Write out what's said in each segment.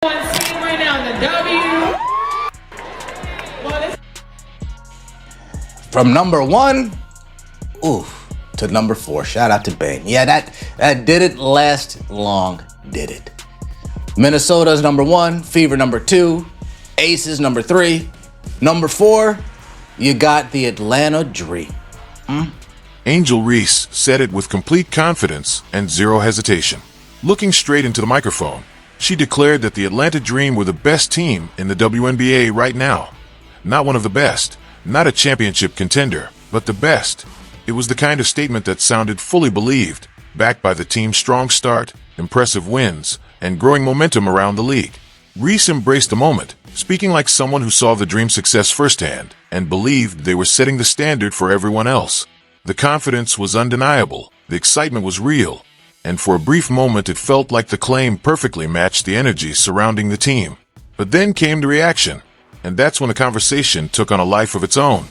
Scene right now in the W. From number 1, to number 4. Shout out to Bane. Yeah, that didn't last long, did it? Minnesota's number 1, Fever number 2, Aces number 3. Number 4, you got the Atlanta Dream. Angel Reese said it with complete confidence and zero hesitation. Looking straight into the microphone, she declared that the Atlanta Dream were the best team in the WNBA right now. Not one of the best, not a championship contender, but the best. It was the kind of statement that sounded fully believed, backed by the team's strong start, impressive wins, and growing momentum around the league. Reese embraced the moment, speaking like someone who saw the Dream's success firsthand and believed they were setting the standard for everyone else. The confidence was undeniable, the excitement was real, and for a brief moment it felt like the claim perfectly matched the energy surrounding the team. But then came the reaction, and that's when the conversation took on a life of its own.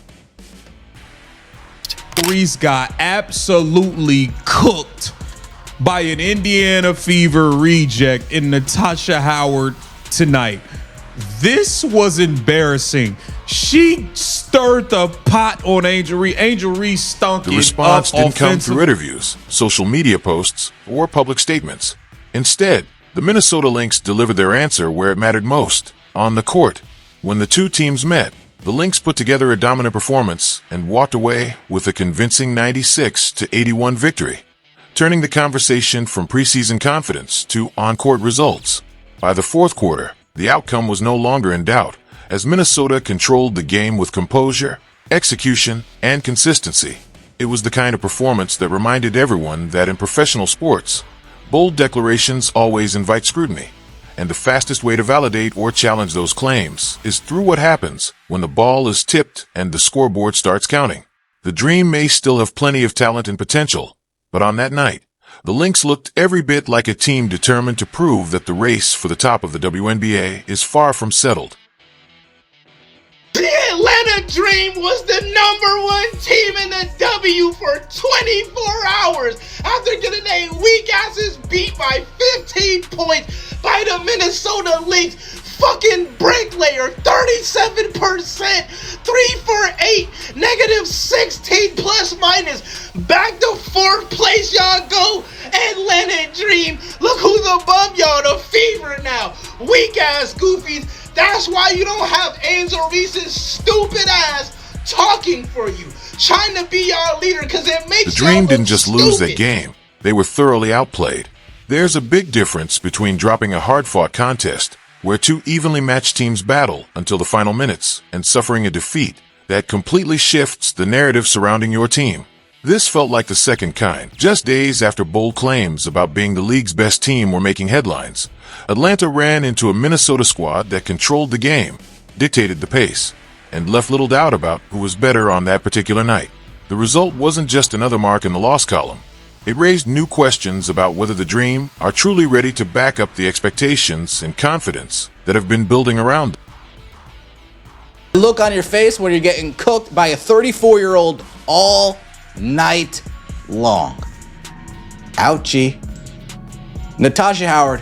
Reese got absolutely cooked by an Indiana Fever reject in Natasha Howard tonight. This was embarrassing. She stirred the pot on Angel Reese. Angel Reese stunk it up. The response didn't come offensive. through interviews, social media posts, or public statements. Instead, the Minnesota Lynx delivered their answer where it mattered most, on the court. When the two teams met, the Lynx put together a dominant performance and walked away with a convincing 96-81 victory, turning the conversation from preseason confidence to on-court results. By the fourth quarter, the outcome was no longer in doubt, as Minnesota controlled the game with composure, execution, and consistency. It was the kind of performance that reminded everyone that in professional sports, bold declarations always invite scrutiny, and the fastest way to validate or challenge those claims is through what happens when the ball is tipped and the scoreboard starts counting. The Dream may still have plenty of talent and potential, but on that night, the Lynx looked every bit like a team determined to prove that the race for the top of the WNBA is far from settled. The Atlanta Dream was the #1 team in the W for 24 hours after getting their weak asses beat by 15 points by the Minnesota Lynx. Fucking bricklayer, 37%, 3 for 8, -16 plus minus. Back to 4th place, y'all go. Atlanta Dream. Look who's above y'all, the Fever now. Weak ass goofies. That's why you don't have Angel Reese's stupid ass talking for you, trying to be our leader, because it makes The Dream y'all didn't look just lose that stupid. game. They were thoroughly outplayed. There's a big difference between dropping a hard-fought contest where two evenly matched teams battle until the final minutes and suffering a defeat that completely shifts the narrative surrounding your team. This felt like the second kind. Just days after bold claims about being the league's best team were making headlines, Atlanta ran into a Minnesota squad that controlled the game, dictated the pace, and left little doubt about who was better on that particular night. The result wasn't just another mark in the loss column. It raised new questions about whether the Dream are truly ready to back up the expectations and confidence that have been building around them. Look on your face when you're getting cooked by a 34-year-old all night long. Ouchie. Natasha Howard.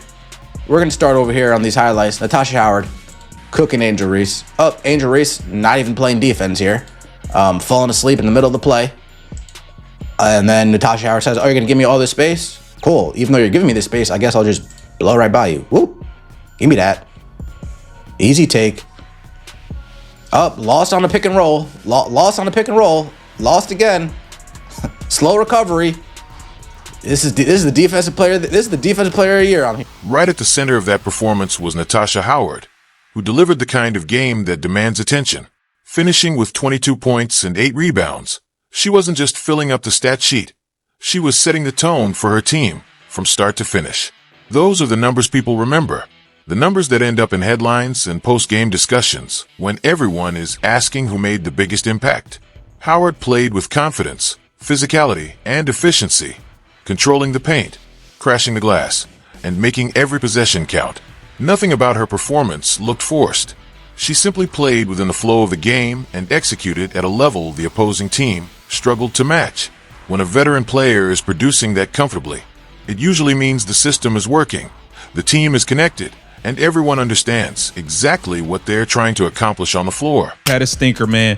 We're going to start over here on these highlights. Natasha Howard cooking Angel Reese. Oh, Angel Reese not even playing defense here. Falling asleep in the middle of the play. And then Natasha Howard says, "Oh, you're going to give me all this space? Cool. Even though you're giving me this space, I guess I'll just blow right by you." Whoop. Give me that. Easy take. Up. Lost on the pick and roll. Lost on the pick and roll. Lost again. Slow recovery. This is the defensive player. This is the defensive player of the year on here. Right at the center of that performance was Natasha Howard, who delivered the kind of game that demands attention, finishing with 22 points and 8 rebounds. She wasn't just filling up the stat sheet. She was setting the tone for her team from start to finish. Those are the numbers people remember. The numbers that end up in headlines and post-game discussions when everyone is asking who made the biggest impact. Howard played with confidence, physicality, and efficiency, controlling the paint, crashing the glass, and making every possession count. Nothing about her performance looked forced. She simply played within the flow of the game and executed at a level the opposing team struggled to match. When a veteran player is producing that comfortably, it usually means the system is working, the team is connected, and everyone understands exactly what they're trying to accomplish on the floor. Had a stinker, man.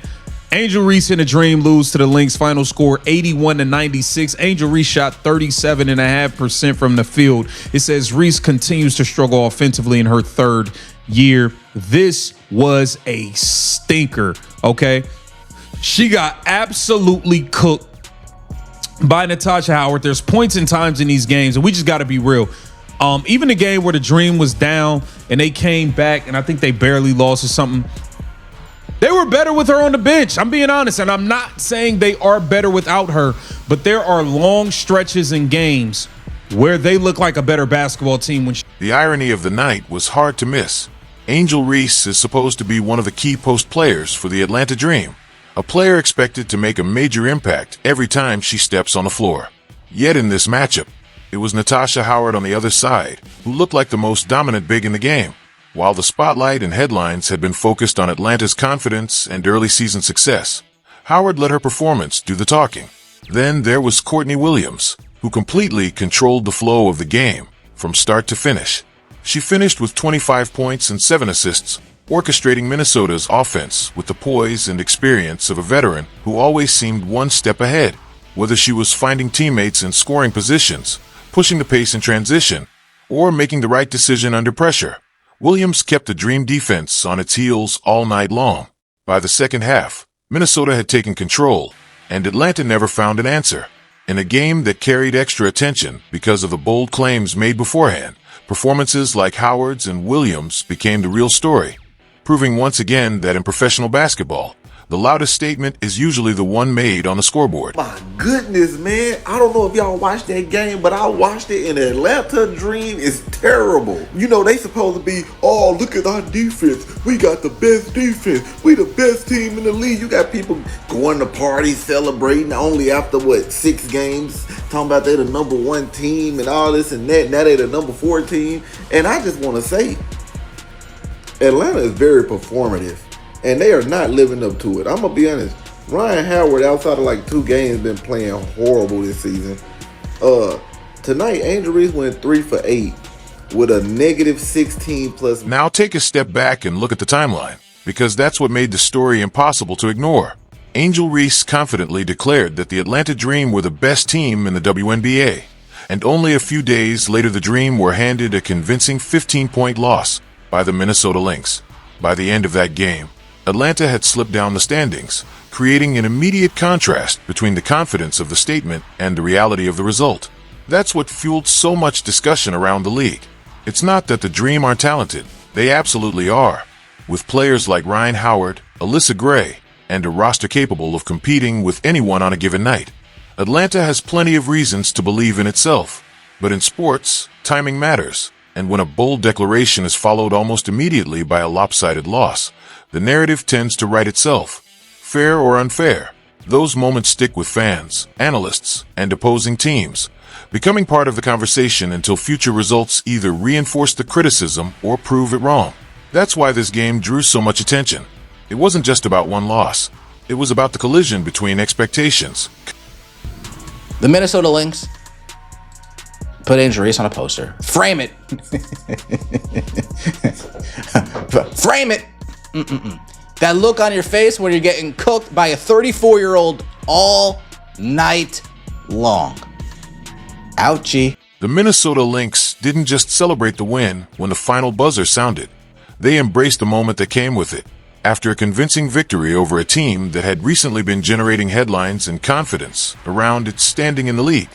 Angel Reese and the Dream lose to the Lynx. Final score 81-96. Angel Reese shot 37.5% from the field. It says Reese continues to struggle offensively in her third year. This was a stinker, okay? She got absolutely cooked by Natasha Howard. There's points and times in these games, and we just got to be real. Even the game where the Dream was down and they came back, and I think they barely lost or something, they were better with her on the bench. I'm being honest, and I'm not saying they are better without her, but there are long stretches in games where they look like a better basketball team. The irony of the night was hard to miss. Angel Reese is supposed to be one of the key post players for the Atlanta Dream, a player expected to make a major impact every time she steps on the floor. Yet in this matchup, it was Natasha Howard on the other side who looked like the most dominant big in the game. While the spotlight and headlines had been focused on Atlanta's confidence and early season success, Howard let her performance do the talking. Then there was Courtney Williams, who completely controlled the flow of the game from start to finish. She finished with 25 points and 7 assists, orchestrating Minnesota's offense with the poise and experience of a veteran who always seemed one step ahead. Whether she was finding teammates in scoring positions, pushing the pace in transition, or making the right decision under pressure, Williams kept the Dream defense on its heels all night long. By the second half, Minnesota had taken control, and Atlanta never found an answer. In a game that carried extra attention because of the bold claims made beforehand, performances like Howard's and Williams became the real story, proving once again that in professional basketball, the loudest statement is usually the one made on the scoreboard. My goodness, man. I don't know if y'all watched that game, but I watched it, and the Atlanta Dream is terrible. You know, they supposed to be, oh, look at our defense. We got the best defense. We the best team in the league. You got people going to parties, celebrating only after, 6 games, talking about they the number 1 team and all this and that. Now they the number 4 team. And I just want to say, Atlanta is very performative. And they are not living up to it. I'm going to be honest. Ryan Howard, outside of 2 games, been playing horrible this season. Tonight, Angel Reese went 3 for 8 with a negative 16 plus. Now take a step back and look at the timeline, because that's what made the story impossible to ignore. Angel Reese confidently declared that the Atlanta Dream were the best team in the WNBA. And only a few days later, the Dream were handed a convincing 15-point loss by the Minnesota Lynx. By the end of that game, Atlanta had slipped down the standings, creating an immediate contrast between the confidence of the statement and the reality of the result. That's what fueled so much discussion around the league. It's not that the Dream aren't talented. They absolutely are. With players like Ryan Howard, Alyssa Gray, and a roster capable of competing with anyone on a given night, Atlanta has plenty of reasons to believe in itself. But in sports, timing matters. And when a bold declaration is followed almost immediately by a lopsided loss, the narrative tends to write itself. Fair or unfair, those moments stick with fans, analysts, and opposing teams, becoming part of the conversation until future results either reinforce the criticism or prove it wrong. That's why this game drew so much attention. It wasn't just about one loss. It was about the collision between expectations. The Minnesota Lynx put Angel Reese on a poster. Frame it. Frame it. That look on your face when you're getting cooked by a 34-year-old all night long. Ouchie. The Minnesota Lynx didn't just celebrate the win when the final buzzer sounded. They embraced the moment that came with it. After a convincing victory over a team that had recently been generating headlines and confidence around its standing in the league,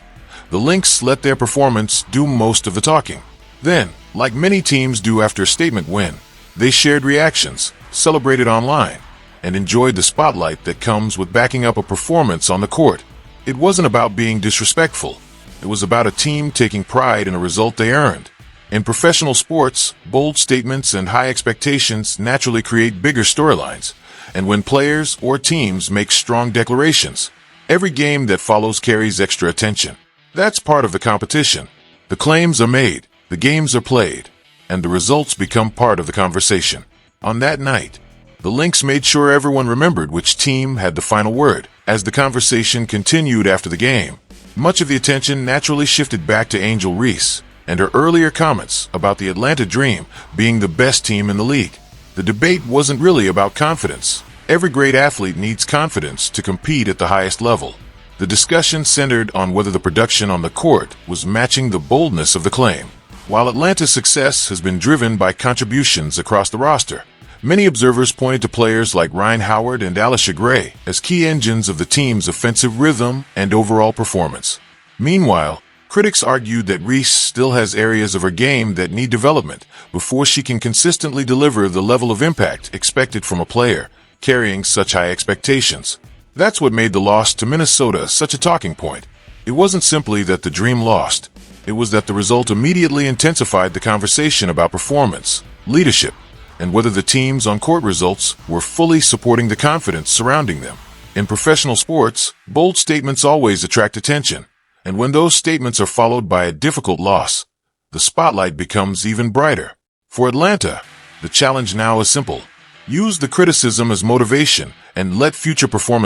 the Lynx let their performance do most of the talking. Then, like many teams do after a statement win, they shared reactions, celebrated online, and enjoyed the spotlight that comes with backing up a performance on the court. It wasn't about being disrespectful. It was about a team taking pride in a result they earned. In professional sports, bold statements and high expectations naturally create bigger storylines. And when players or teams make strong declarations, every game that follows carries extra attention. That's part of the competition. The claims are made, the games are played, and the results become part of the conversation. On that night, the Lynx made sure everyone remembered which team had the final word. As the conversation continued after the game, much of the attention naturally shifted back to Angel Reese, and her earlier comments about the Atlanta Dream being the best team in the league. The debate wasn't really about confidence. Every great athlete needs confidence to compete at the highest level. The discussion centered on whether the production on the court was matching the boldness of the claim. While Atlanta's success has been driven by contributions across the roster, many observers pointed to players like Ryan Howard and Alicia Gray as key engines of the team's offensive rhythm and overall performance. Meanwhile, critics argued that Reese still has areas of her game that need development before she can consistently deliver the level of impact expected from a player carrying such high expectations. That's what made the loss to Minnesota such a talking point. It wasn't simply that the Dream lost. It was that the result immediately intensified the conversation about performance, leadership, and whether the team's on-court results were fully supporting the confidence surrounding them. In professional sports, bold statements always attract attention, and when those statements are followed by a difficult loss, the spotlight becomes even brighter. For Atlanta, the challenge now is simple. Use the criticism as motivation and let future performance